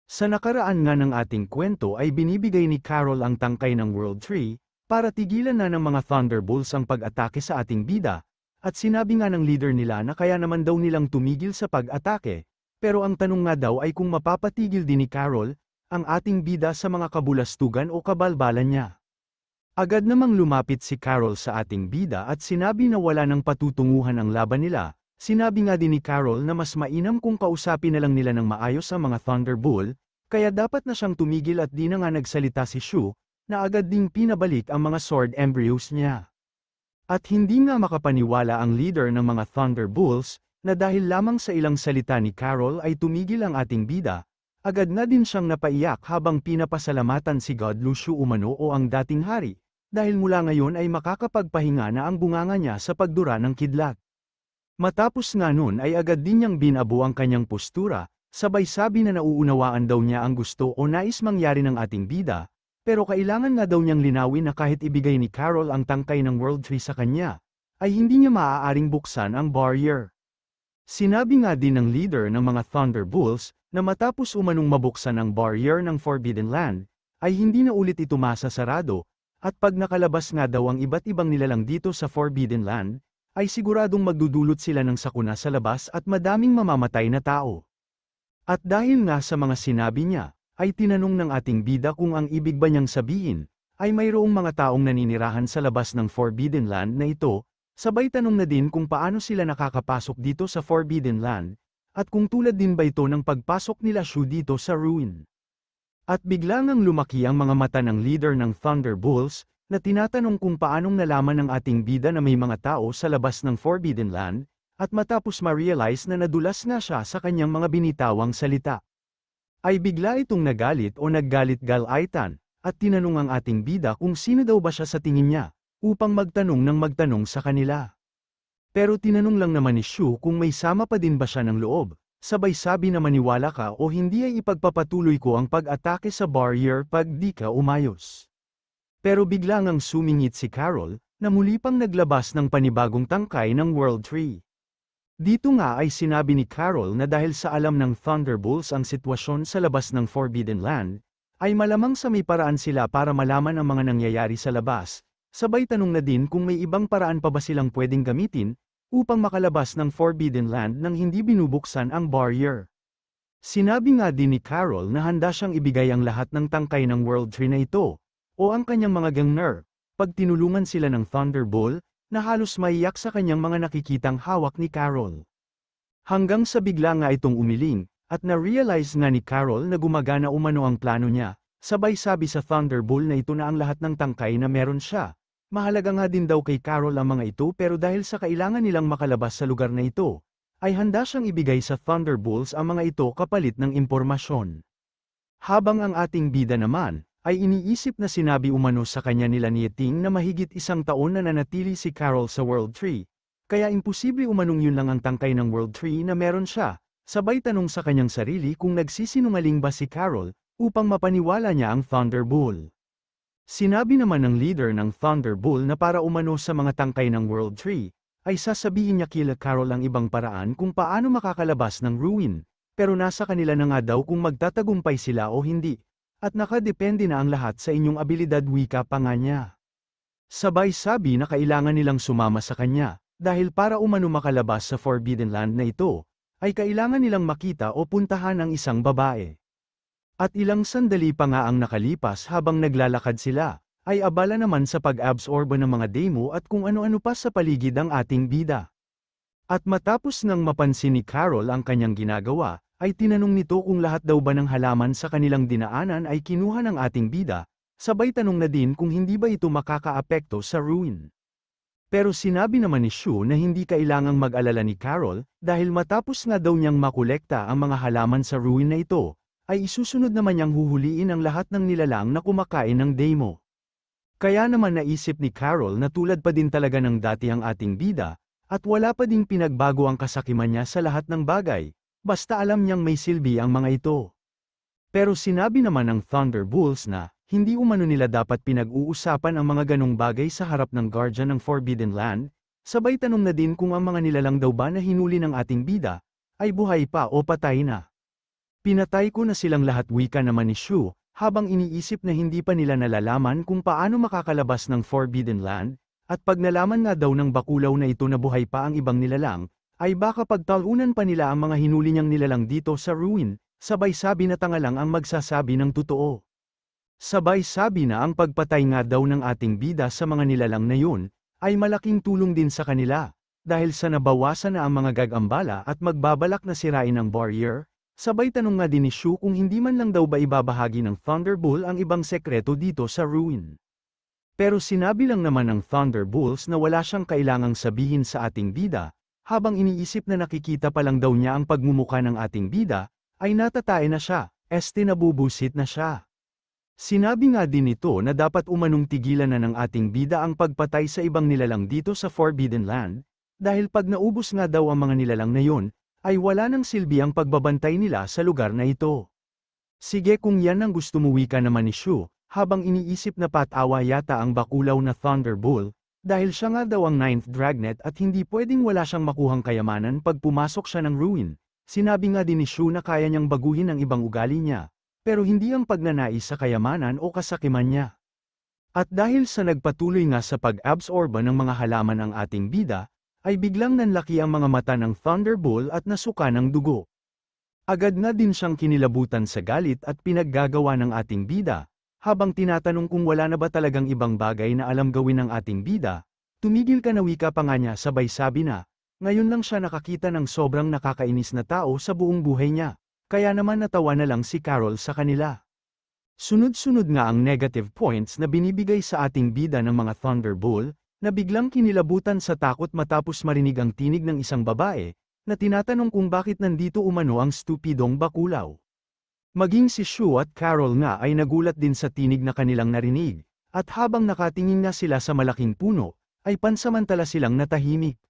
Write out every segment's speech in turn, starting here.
Sa nakaraan nga ng ating kwento ay binibigay ni Carol ang tangkay ng World Tree, para tigilan na ng mga Thunderbolts ang pag-atake sa ating bida, at sinabi nga ng leader nila na kaya naman daw nilang tumigil sa pag-atake, pero ang tanong nga daw ay kung mapapatigil din ni Carol, ang ating bida sa mga kabulastugan o kabalbalan niya. Agad namang lumapit si Carol sa ating bida at sinabi na wala nang patutunguhan ang laban nila. Sinabi nga din ni Carol na mas mainam kung kausapin na lang nila ng maayos ang mga Thunderbolt, kaya dapat na siyang tumigil at di na nga nagsalita si Shu, na agad ding pinabalik ang mga sword embryos niya. At hindi nga makapaniwala ang leader ng mga Thunderbolts, na dahil lamang sa ilang salita ni Carol ay tumigil ang ating bida, agad na din siyang napaiyak habang pinapasalamatan si God Lu Shu umano o ang dating hari, dahil mula ngayon ay makakapagpahinga na ang bunganga niya sa pagdura ng kidlat. Matapos nga nun ay agad din niyang binabo ang kanyang postura, sabay sabi na nauunawaan daw niya ang gusto o nais mangyari ng ating bida, pero kailangan nga daw niyang linawin na kahit ibigay ni Carol ang tangkay ng World Tree sa kanya, ay hindi niya maaaring buksan ang barrier. Sinabi nga din ng leader ng mga Thunderbolts, na matapos umanong mabuksan ang barrier ng Forbidden Land, ay hindi na ulit ito masasarado, at pag nakalabas nga daw ang iba't ibang nilalang dito sa Forbidden Land, ay siguradong magdudulot sila ng sakuna sa labas at madaming mamamatay na tao. At dahil nga sa mga sinabi niya, ay tinanong ng ating bida kung ang ibig ba niyang sabihin, ay mayroong mga taong naninirahan sa labas ng Forbidden Land na ito, sabay tanong na din kung paano sila nakakapasok dito sa Forbidden Land, at kung tulad din ba ito ng pagpasok nila Shu dito sa ruin. At bigla ngang lumaki ang mga mata ng leader ng Thunderbolts, na tinatanong kung paanong nalaman ng ating bida na may mga tao sa labas ng Forbidden Land, at matapos ma-realize na nadulas nga siya sa kanyang mga binitawang salita, ay bigla itong nagalit o naggalit-galaitan, at tinanong ang ating bida kung sino daw ba siya sa tingin niya, upang magtanong ng magtanong sa kanila. Pero tinanong lang naman ni Shu kung may sama pa din ba siya ng loob, sabay sabi na maniwala ka o hindi ay ipagpapatuloy ko ang pag-atake sa barrier pag di ka umayos. Pero bigla ngang sumingit si Carol, na muli pang naglabas ng panibagong tangkay ng World Tree. Dito nga ay sinabi ni Carol na dahil sa alam ng Thunderbolts ang sitwasyon sa labas ng Forbidden Land, ay malamang sa may paraan sila para malaman ang mga nangyayari sa labas, sabay tanong na din kung may ibang paraan pa ba silang pwedeng gamitin, upang makalabas ng Forbidden Land nang hindi binubuksan ang barrier. Sinabi nga din ni Carol na handa siyang ibigay ang lahat ng tangkay ng World Tree na ito, o ang kanyang mga gangner, pag tinulungan sila ng Thunderbolt, na halos maiyak sa kanyang mga nakikitang hawak ni Carol. Hanggang sa bigla nga itong umiling, at na-realize nga ni Carol na gumagana umano ang plano niya, sabay sabi sa Thunderbolt na ito na ang lahat ng tangkay na meron siya. Mahalaga nga din daw kay Carol ang mga ito pero dahil sa kailangan nilang makalabas sa lugar na ito, ay handa siyang ibigay sa Thunderbolts ang mga ito kapalit ng impormasyon. Habang ang ating bida naman, ay iniisip na sinabi umano sa kanya nila ni Ting na mahigit 1 taon na nanatili si Carol sa World Tree, kaya imposible umanong yun lang ang tangkay ng World Tree na meron siya, sabay tanong sa kanyang sarili kung nagsisinungaling ba si Carol, upang mapaniwala niya ang Thunderbolt. Sinabi naman ng leader ng Thunderbolt na para umano sa mga tangkay ng World Tree, ay sasabihin niya kila Carol ang ibang paraan kung paano makakalabas ng ruin, pero nasa kanila na nga daw kung magtatagumpay sila o hindi. At nakadepende na ang lahat sa inyong abilidad wika pa nga niya. Sabay sabi na kailangan nilang sumama sa kanya, dahil para umano makalabas sa Forbidden Land na ito, ay kailangan nilang makita o puntahan ang isang babae. At ilang sandali pa nga ang nakalipas habang naglalakad sila, ay abala naman sa pag-absorbo ng mga demo at kung ano-ano pa sa paligid ang ating bida. At matapos nang mapansin ni Carol ang kanyang ginagawa, ay tinanong nito kung lahat daw ba ng halaman sa kanilang dinaanan ay kinuha ng ating bida, sabay tanong na din kung hindi ba ito makakaapekto sa ruin. Pero sinabi naman ni Shu na hindi kailangang mag-alala ni Carol, dahil matapos nga daw niyang makolekta ang mga halaman sa ruin na ito, ay isusunod naman niyang huhuliin ang lahat ng nilalang na kumakain ng demo. Kaya naman naisip ni Carol na tulad pa din talaga ng dati ang ating bida, at wala pa ding pinagbago ang kasakiman niya sa lahat ng bagay. Basta alam niyang may silbi ang mga ito. Pero sinabi naman ng Thunderbolts na, hindi umano nila dapat pinag-uusapan ang mga ganong bagay sa harap ng Guardian ng Forbidden Land, sabay tanong na din kung ang mga nilalang daw ba na hinuli ng ating bida, ay buhay pa o patay na. Pinatay ko na silang lahat, wika naman ni Shu, habang iniisip na hindi pa nila nalalaman kung paano makakalabas ng Forbidden Land, at pag nalaman nga daw ng bakulaw na ito na buhay pa ang ibang nilalang, ay baka pagtalunan pa nila ang mga hinuli niyang nilalang dito sa ruin, sabay sabi na tanga lang ang magsasabi ng totoo. Sabay sabi na ang pagpatay nga daw ng ating bida sa mga nilalang na yun, ay malaking tulong din sa kanila, dahil sa nabawasan na ang mga gagambala at magbabalak na sirain ang barrier. Sabay tanong nga din ni Shu kung hindi man lang daw ba ibabahagi ng Thunderbolt ang ibang sekreto dito sa ruin. Pero sinabi lang naman ng Thunderbolts na wala siyang kailangang sabihin sa ating bida, habang iniisip na nakikita pa lang daw niya ang pagmumuka ng ating bida, ay natatay na siya, nabubusit na siya. Sinabi nga din nito na dapat umanong tigilan na ng ating bida ang pagpatay sa ibang nilalang dito sa Forbidden Land, dahil pag naubos nga daw ang mga nilalang na yun, ay wala nang silbi ang pagbabantay nila sa lugar na ito. Sige, kung yan ang gusto mo, wika naman ni Shu, habang iniisip na patawa yata ang bakulaw na Thunderbolt, dahil siya nga daw ang 9th Dragnet at hindi pwedeng wala siyang makuhang kayamanan pag pumasok siya ng ruin. Sinabi nga din ni Shu na kaya niyang baguhin ang ibang ugali niya, pero hindi ang pagnanais sa kayamanan o kasakiman niya. At dahil sa nagpatuloy nga sa pag-absorba ng mga halaman ang ating bida, ay biglang nanlaki ang mga mata ng Thunderbolt at nasuka ng dugo. Agad nga din siyang kinilabutan sa galit at pinaggagawa ng ating bida, habang tinatanong kung wala na ba talagang ibang bagay na alam gawin ng ating bida. Tumigil ka na, wika pa nga niya, sabay sabi na, ngayon lang siya nakakita ng sobrang nakakainis na tao sa buong buhay niya, kaya naman natawa na lang si Carol sa kanila. Sunod-sunod nga ang negative points na binibigay sa ating bida ng mga Thunderbolt, na biglang kinilabutan sa takot matapos marinig ang tinig ng isang babae, na tinatanong kung bakit nandito umano ang stupidong bakulaw. Maging si Shu at Carol nga ay nagulat din sa tinig na kanilang narinig, at habang nakatingin na sila sa malaking puno, ay pansamantala silang natahimik.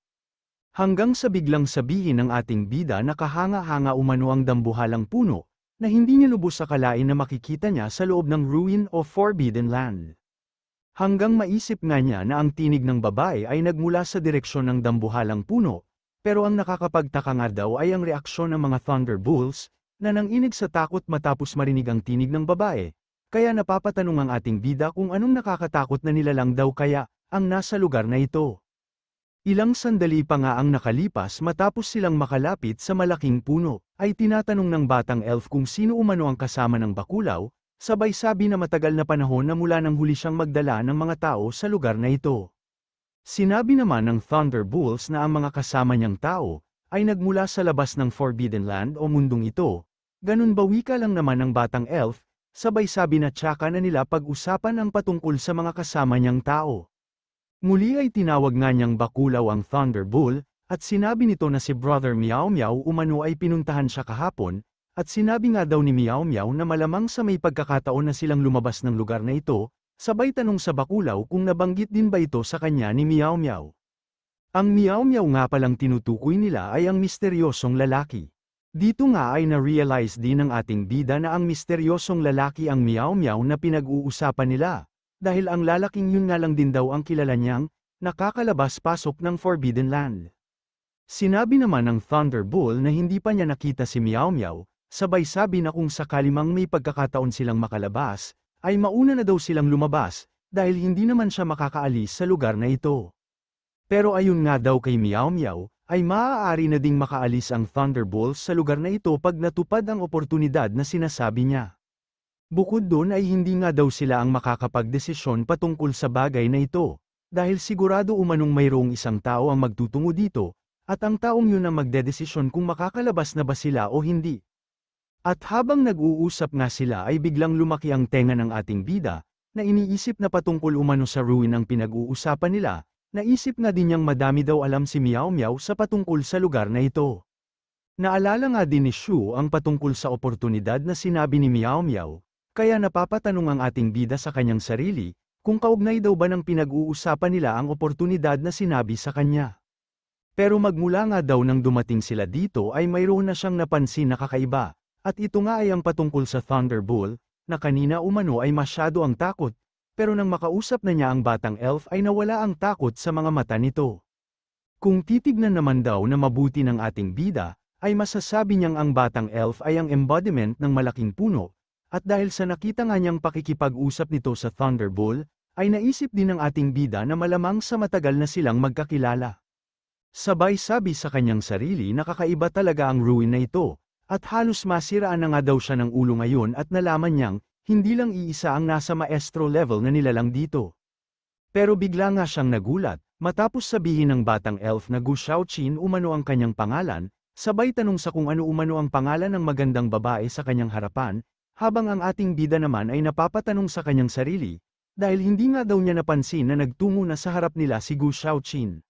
Hanggang sa biglang sabihin ng ating bida na kahanga-hanga umano ang dambuhalang puno, na hindi niya lubos akalain na makikita niya sa loob ng ruin o Forbidden Land. Hanggang maisip nga niya na ang tinig ng babae ay nagmula sa direksyon ng dambuhalang puno, pero ang nakakapagtaka nga daw ay ang reaksyon ng mga Thunderbolts, na nanginig sa takot matapos marinig ang tinig ng babae, kaya napapatanong ang ating bida kung anong nakakatakot na nilalang daw kaya ang nasa lugar na ito. Ilang sandali pa nga ang nakalipas matapos silang makalapit sa malaking puno, ay tinatanong ng batang elf kung sino umano ang kasama ng bakulaw, sabay sabi na matagal na panahon na mula nang huli siyang magdala ng mga tao sa lugar na ito. Sinabi naman ng Thunderbolts na ang mga kasama niyang tao, ay nagmula sa labas ng Forbidden Land o mundong ito. Ganun ba, wika lang naman ng batang elf, sabay sabi na tsaka na nila pag-usapan ang patungkol sa mga kasama niyang tao. Muli ay tinawag nga niyang bakulaw ang Thunderbolt, at sinabi nito na si Brother Meow Meow umano ay pinuntahan siya kahapon, at sinabi nga daw ni Meow Meow na malamang sa may pagkakataon na silang lumabas ng lugar na ito, sabay tanong sa bakulaw kung nabanggit din ba ito sa kanya ni Meow Meow. Ang Meow Meow nga palang tinutukoy nila ay ang misteryosong lalaki. Dito nga ay na-realize din ng ating bida na ang misteryosong lalaki ang Meow Meow na pinag-uusapan nila, dahil ang lalaking yun nga lang din daw ang kilala niyang nakakalabas-pasok ng Forbidden Land. Sinabi naman ng Thunderbolt na hindi pa niya nakita si Meow Meow, sabay sabi na kung sakali mang may pagkakataon silang makalabas, ay mauna na daw silang lumabas, dahil hindi naman siya makakaalis sa lugar na ito. Pero ayun nga daw kay Meow Meow, ay maaari na ding makaalis ang Thunderbolts sa lugar na ito pag natupad ang oportunidad na sinasabi niya. Bukod doon ay hindi nga daw sila ang makakapagdesisyon patungkol sa bagay na ito, dahil sigurado umanong mayroong isang tao ang magtutungo dito, at ang taong yun ang magdedesisyon kung makakalabas na ba sila o hindi. At habang nag-uusap nga sila ay biglang lumaki ang tenga ng ating bida, na iniisip na patungkol umano sa ruin ang pinag-uusapan nila. Naisip nga din niyang madami daw alam si Meow Meow sa patungkol sa lugar na ito. Naalala nga din ni Shu ang patungkol sa oportunidad na sinabi ni Meow Meow, kaya napapatanong ang ating bida sa kanyang sarili, kung kaugnay daw ba ng pinag-uusapan nila ang oportunidad na sinabi sa kanya. Pero magmula nga daw nang dumating sila dito ay mayroon na siyang napansin na kakaiba, at ito nga ay ang patungkol sa Thunderbolt, na kanina umano ay masyado ang takot. Pero nang makausap na niya ang batang elf ay nawala ang takot sa mga mata nito. Kung titignan naman daw na mabuti ng ating bida, ay masasabi niyang ang batang elf ay ang embodiment ng malaking puno, at dahil sa nakita nga niyang pakikipag-usap nito sa Thunderbolt, ay naisip din ng ating bida na malamang sa matagal na silang magkakilala. Sabay sabi sa kanyang sarili na kakaiba talaga ang ruin na ito, at halos masiraan na nga daw siya ng ulo ngayon at nalaman niyang, hindi lang iisa ang nasa maestro level na nilalang dito. Pero bigla nga siyang nagulat, matapos sabihin ng batang elf na Gu Shaoqin umano ang kanyang pangalan, sabay tanong sa kung ano umano ang pangalan ng magandang babae sa kanyang harapan, habang ang ating bida naman ay napapatanong sa kanyang sarili, dahil hindi nga daw niya napansin na nagtungo na sa harap nila si Gu Shaoqin.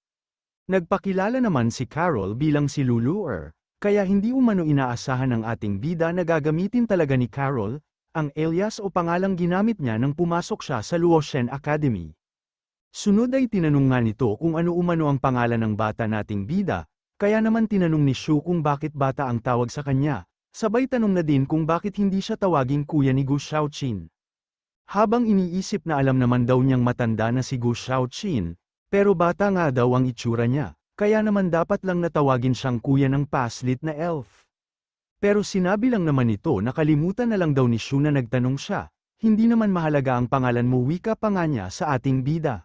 Nagpakilala naman si Carol bilang si Luluer, kaya hindi umano inaasahan ng ating bida na gagamitin talaga ni Carol, ang alias o pangalang ginamit niya nang pumasok siya sa Luoshen Academy. Sunod ay tinanong nga nito kung ano umano ang pangalan ng bata nating bida, kaya naman tinanong ni Shu kung bakit bata ang tawag sa kanya, sabay tanong na din kung bakit hindi siya tawaging kuya ni Gu Shaoqin. Habang iniisip na alam naman daw niyang matanda na si Gu Shaoqin, pero bata nga daw ang itsura niya, kaya naman dapat lang natawagin siyang kuya ng paslit na elf. Pero sinabi lang naman ito na kalimutan na lang daw ni Shu na nagtanong siya, hindi naman mahalaga ang pangalan mo, wika pa nga niya sa ating bida.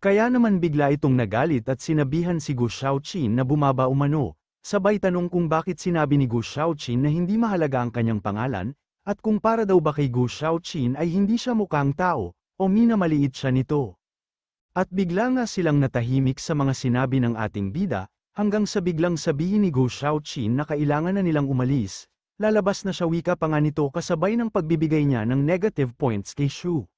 Kaya naman bigla itong nagalit at sinabihan si Gu Shaoqin na bumaba umano, sabay tanong kung bakit sinabi ni Gu Shaoqin na hindi mahalaga ang kanyang pangalan, at kung para daw ba kay Gu Shaoqin ay hindi siya mukhang tao, o minamaliit siya nito. At bigla nga silang natahimik sa mga sinabi ng ating bida, hanggang sa biglang sabihin ni Gu Shaoqin na kailangan na nilang umalis, lalabas na siya, wika pa nga nito kasabay ng pagbibigay niya ng negative points kay Shu.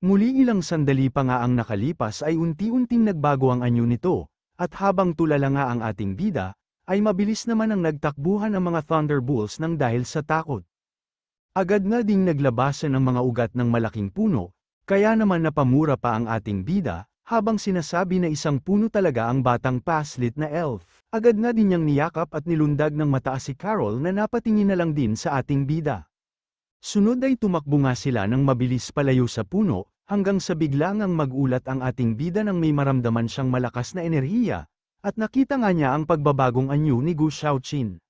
Muli ilang sandali pa nga ang nakalipas ay unti-unting nagbago ang anyo nito, at habang tulala nga ang ating bida, ay mabilis naman ang nagtakbuhan ang mga Thunderbolts nang dahil sa takot. Agad nga ding naglabasan ang mga ugat ng malaking puno, kaya naman napamura pa ang ating bida, habang sinasabi na isang puno talaga ang batang paslit na elf. Agad nga din niyang niyakap at nilundag ng mataas si Carol na napatingin na lang din sa ating bida. Sunod ay tumakbo nga sila ng mabilis palayo sa puno, hanggang sa bigla ngang magulat ang ating bida nang may maramdaman siyang malakas na enerhiya, at nakita nga niya ang pagbabagong anyo ni Gu Shaoqin.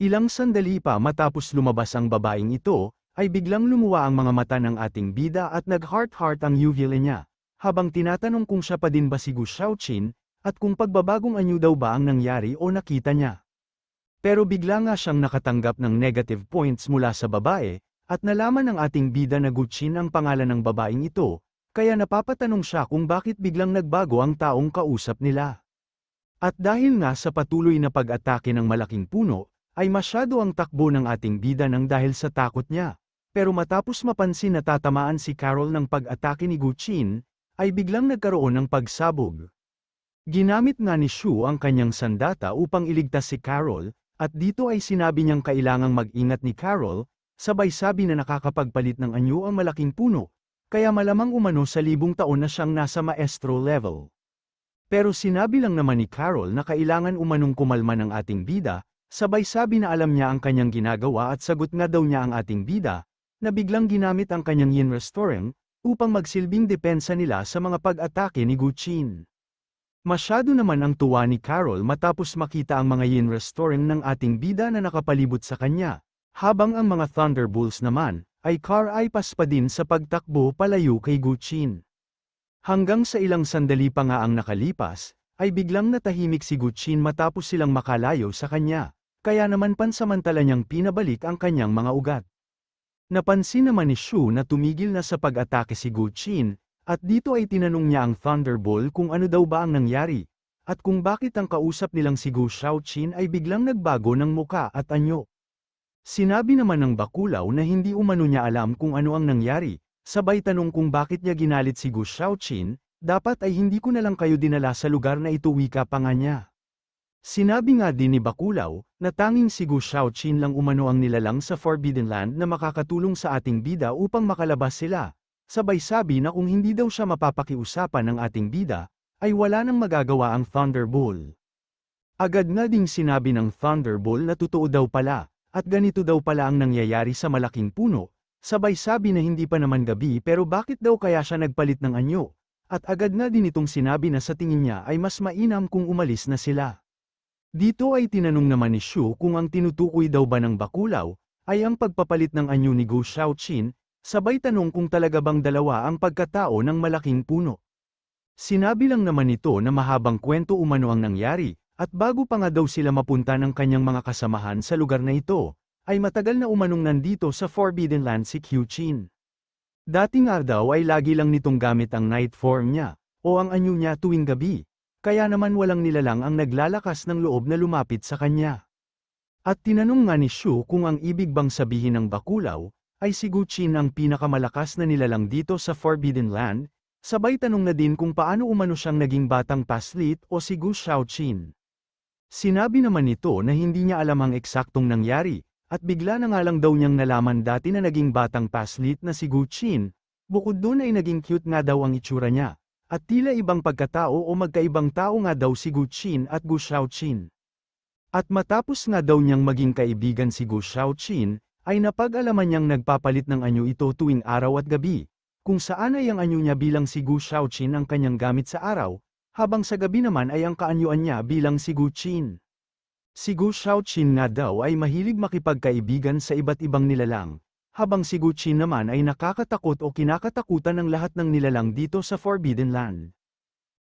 Ilang sandali pa matapos lumabas ang babaeng ito, ay biglang lumuwa ang mga mata ng ating bida at nag-heart-heart ang uvula niya, habang tinatanong kung siya pa din ba si Gu Shaoqin, at kung pagbabagong anyo daw ba ang nangyari o nakita niya. Pero bigla nga siyang nakatanggap ng negative points mula sa babae, at nalaman ng ating bida na Gu Qin ang pangalan ng babaeng ito, kaya napapatanong siya kung bakit biglang nagbago ang taong kausap nila. At dahil nga sa patuloy na pag-atake ng malaking puno, ay masyado ang takbo ng ating bida nang dahil sa takot niya. Pero matapos mapansin na tatamaan si Carol ng pag-atake ni Gu Qin, ay biglang nagkaroon ng pagsabog. Ginamit nga ni Shu ang kanyang sandata upang iligtas si Carol, at dito ay sinabi niyang kailangang mag-ingat ni Carol, sabay sabi na nakakapagpalit ng anyo ang malaking puno, kaya malamang umano sa 1,000 taon na siyang nasa maestro level. Pero sinabi lang naman ni Carol na kailangan umanong kumalma ng ating bida, sabay sabi na alam niya ang kanyang ginagawa at sagot nga daw niya ang ating bida, na biglang ginamit ang kanyang yin restoring, upang magsilbing depensa nila sa mga pag-atake ni Gu Qin. Masyado naman ang tuwa ni Carol matapos makita ang mga yin restoring ng ating bida na nakapalibot sa kanya, habang ang mga Thunderbolts naman, ay car-ipas pa din sa pagtakbo palayo kay Gu Qin. Hanggang sa ilang sandali pa nga ang nakalipas, ay biglang natahimik si Gu Qin matapos silang makalayo sa kanya, kaya naman pansamantala niyang pinabalik ang kanyang mga ugat. Napansin naman ni Shu na tumigil na sa pag-atake si Gu Qin, at dito ay tinanong niya ang Thunderbolt kung ano daw ba ang nangyari, at kung bakit ang kausap nilang si Gu Shaoqin ay biglang nagbago ng muka at anyo. Sinabi naman ng bakulaw na hindi umano niya alam kung ano ang nangyari, sabay tanong kung bakit niya ginalit si Gu Shaoqin, dapat ay hindi ko na lang kayo dinala sa lugar na ito, wika pa nga niya. Sinabi nga din ni bakulaw, na tanging si Gu Shaoqin lang umano ang nilalang sa Forbidden Land na makakatulong sa ating bida upang makalabas sila. Sabay sabi na kung hindi daw siya mapapakiusapan ng ating bida, ay wala nang magagawa ang Thunderbolt. Agad nga ding sinabi ng Thunderbolt na totoo daw pala, at ganito daw pala ang nangyayari sa malaking puno, sabay sabi na hindi pa naman gabi pero bakit daw kaya siya nagpalit ng anyo, at agad nga din itong sinabi na sa tingin niya ay mas mainam kung umalis na sila. Dito ay tinanong naman ni Shu kung ang tinutukoy daw ba ng bakulaw, ay ang pagpapalit ng anyo ni Gu Shaoqin, sabay tanong kung talaga bang dalawa ang pagkatao ng malaking puno. Sinabi lang naman nito na mahabang kwento umano ang nangyari, at bago pa nga daw sila mapunta ng kanyang mga kasamahan sa lugar na ito, ay matagal na umanong nandito sa Forbidden Land si Qiuqin. Dating daw ay lagi lang nitong gamit ang night form niya, o ang anyo niya tuwing gabi, kaya naman walang nilalang ang naglalakas ng loob na lumapit sa kanya. At tinanong nga ni Shu kung ang ibig bang sabihin ng bakulaw, ay si Guqin ang pinakamalakas na nilalang dito sa Forbidden Land, sabay tanong na din kung paano umano siyang naging batang paslit o si Gu Shaoqin. Sinabi naman nito na hindi niya alam ang eksaktong nangyari, at bigla na nga lang daw niyang nalaman dati na naging batang paslit na si Guqin, bukod doon ay naging cute nga daw ang itsura niya, at tila ibang pagkatao o magkaibang tao nga daw si Guqin at Gu Shaoqin. At matapos nga daw niyang maging kaibigan si Gu Shaoqin, ay napag-alaman niyang nagpapalit ng anyo ito tuwing araw at gabi, kung saan ay ang anyo niya bilang si Gu Shaoqin ang kanyang gamit sa araw, habang sa gabi naman ay ang kaanyuan niya bilang si Guqin. Si Gu Shaoqin nga daw ay mahilig makipagkaibigan sa iba't ibang nilalang, habang si Guqin naman ay nakakatakot o kinakatakutan ng lahat ng nilalang dito sa Forbidden Land.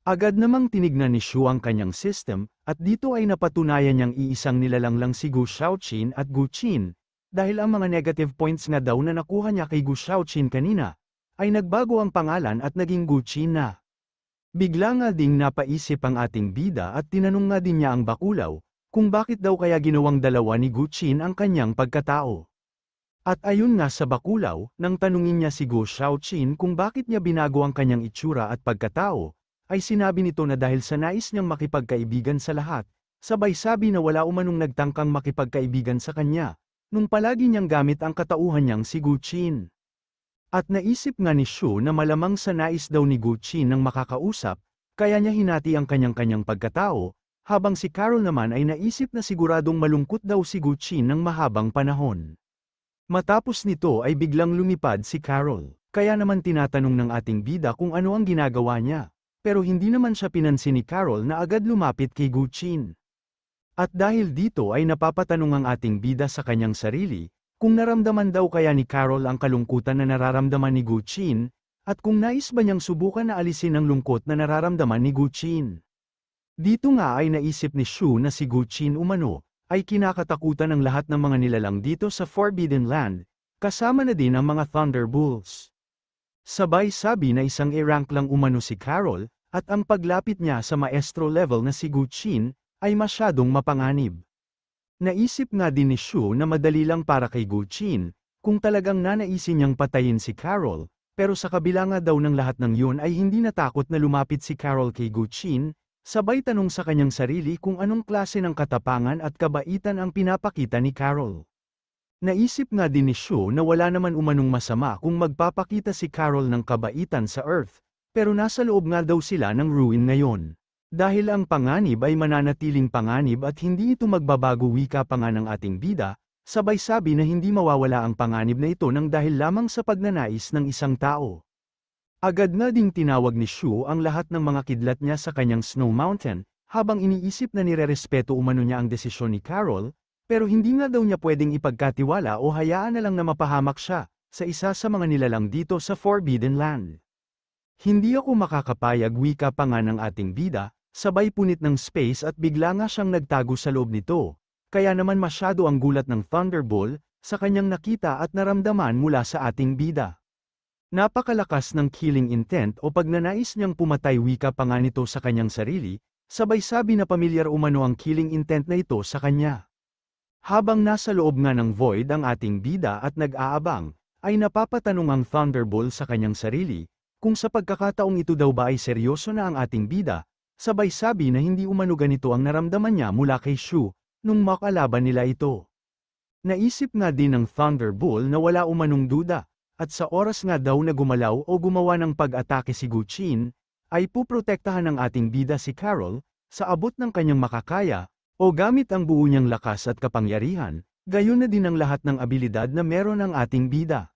Agad namang tinignan ni Shu ang kanyang system, at dito ay napatunayan niyang iisang nilalang lang si Gu Shaoqin at Guqin, dahil ang mga negative points nga daw na nakuha niya kay Gu Shaoqin kanina, ay nagbago ang pangalan at naging Guqin na. Bigla nga ding napaisip ang ating bida at tinanong nga din niya ang bakulaw, kung bakit daw kaya ginawang dalawa ni Guqin ang kanyang pagkatao. At ayun nga sa bakulaw, nang tanungin niya si Gu Shaoqin kung bakit niya binago ang kanyang itsura at pagkatao, ay sinabi nito na dahil sa nais niyang makipagkaibigan sa lahat, sabay sabi na wala umanong nagtangkang makipagkaibigan sa kanya, nung palagi niyang gamit ang katauhan niyang si Guqin. At naisip nga ni Shu na malamang sa nais daw ni Guqin ng makakausap, kaya niya hinati ang kanyang-kanyang pagkatao, habang si Carol naman ay naisip na siguradong malungkot daw si Guqin ng mahabang panahon. Matapos nito ay biglang lumipad si Carol, kaya naman tinatanong ng ating bida kung ano ang ginagawa niya, pero hindi naman siya pinansin ni Carol na agad lumapit kay Guqin. At dahil dito ay napapatanong ang ating bida sa kanyang sarili, kung naramdaman daw kaya ni Carol ang kalungkutan na nararamdaman ni Guqin, at kung nais ba niyang subukan na alisin ang lungkot na nararamdaman ni Guqin. Dito nga ay naisip ni Shu na si Guqin umano, ay kinakatakutan ng lahat ng mga nilalang dito sa Forbidden Land, kasama na din ang mga Thunderbulls. Sabay sabi na isang A-rank lang umano si Carol, at ang paglapit niya sa maestro level na si Guqin, ay masyadong mapanganib. Naisip nga din ni Shu na madali lang para kay Guqin, kung talagang nanaisin niyang patayin si Carol, pero sa kabila nga daw ng lahat ng yun ay hindi natakot na lumapit si Carol kay Guqin, sabay tanong sa kanyang sarili kung anong klase ng katapangan at kabaitan ang pinapakita ni Carol. Naisip nga din ni Shu na wala naman umanong masama kung magpapakita si Carol ng kabaitan sa Earth, pero nasa loob nga daw sila ng ruin ngayon. Dahil ang panganib ay mananatiling panganib at hindi ito magbabago, wika pa nga ng ating bida, sabay sabi na hindi mawawala ang panganib na ito nang dahil lamang sa pagnanais ng isang tao. Agad na ding tinawag ni Shu ang lahat ng mga kidlat niya sa kanyang Snow Mountain, habang iniisip na nirerespeto umano niya ang desisyon ni Carol, pero hindi nga daw niya pwedeng ipagkatiwala o hayaan na lang na mapahamak siya, sa isa sa mga nilalang dito sa Forbidden Land. Hindi ako makakapayag, wika pa nga ng ating bida, sabay punit ng space at bigla nga siyang nagtago sa loob nito, kaya naman masyado ang gulat ng Thunderbolt, sa kanyang nakita at naramdaman mula sa ating bida. Napakalakas ng killing intent o pagnanais niyang pumatay, wika pa nga nito sa kanyang sarili, sabay sabi na pamilyar umano ang killing intent na ito sa kanya. Habang nasa loob nga ng void ang ating bida at nag-aabang, ay napapatanong ang Thunderbolt sa kanyang sarili, kung sa pagkakataong ito daw ba ay seryoso na ang ating bida, sabay sabi na hindi umano ganito ang naramdaman niya mula kay Shu, nung makalaban nila ito. Naisip nga din ng Thunderbolt na wala umanong duda, at sa oras nga daw na gumalaw o gumawa ng pag-atake si Guqin, ay puprotektahan ng ating bida si Carol, sa abot ng kanyang makakaya, o gamit ang buo niyang lakas at kapangyarihan, gayon na din ang lahat ng abilidad na meron ang ating bida.